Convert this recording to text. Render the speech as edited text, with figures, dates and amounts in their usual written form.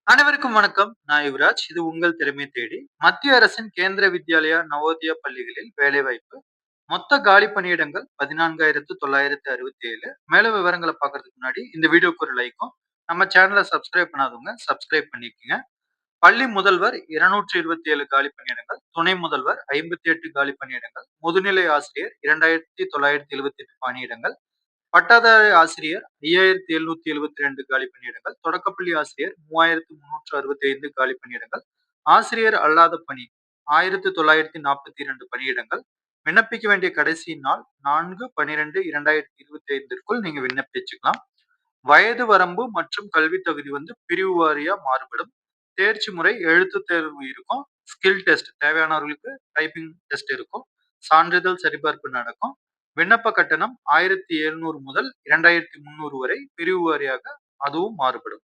அனைவருக்கும் வணக்கம். நான் யுவராஜ். இது உங்கள் திறமை தேடி. மத்திய அரசின் கேந்திர வித்யாலயா, நவோதயா பள்ளிகளில் வேலைவாய்ப்பு. மொத்த காலி பணியிடங்கள் 14,967. மேலும் விவரங்கள பார்க்கறதுக்கு முன்னாடி இந்த வீடியோக்கு ஒரு லைக்கும், நம்ம சேனல சப்ஸ்கிரைப் பண்ணாதவங்க சப்ஸ்கிரைப் பண்ணிக்கங்க. பள்ளி முதல்வர் 227 காலி பணியிடங்கள், துணை முதல்வர் 58 காலி பணியிடங்கள், முதுநிலை ஆசிரியர் 2,978 பணியிடங்கள், பட்டதாரி ஆசிரியர் 5,772 காலி பணியிடங்கள், தொடக்கப்பள்ளி ஆசிரியர் 3,365 காலி பணியிடங்கள், ஆசிரியர் அல்லாத பணி 1,942 பணியிடங்கள். விண்ணப்பிக்க வேண்டிய கடைசி நாள் 4/12/2025ற்குள் நீங்க விண்ணப்பிச்சுக்கலாம். வயது வரம்பு மற்றும் கல்வி தகுதி பிரிவு வாரியா மாறுபடும். தேர்ச்சி முறை எழுத்து தேர்வு இருக்கும். ஸ்கில் டெஸ்ட் தேவையானவர்களுக்கு டைப்பிங் டெஸ்ட் இருக்கும். சான்றிதழ் சரிபார்ப்பு நடக்கும். விண்ணப்ப கட்டணம் 1,700 முதல் 2,300 வரை பிரிவு வாரியாக அதுவும் மாறுபடும்.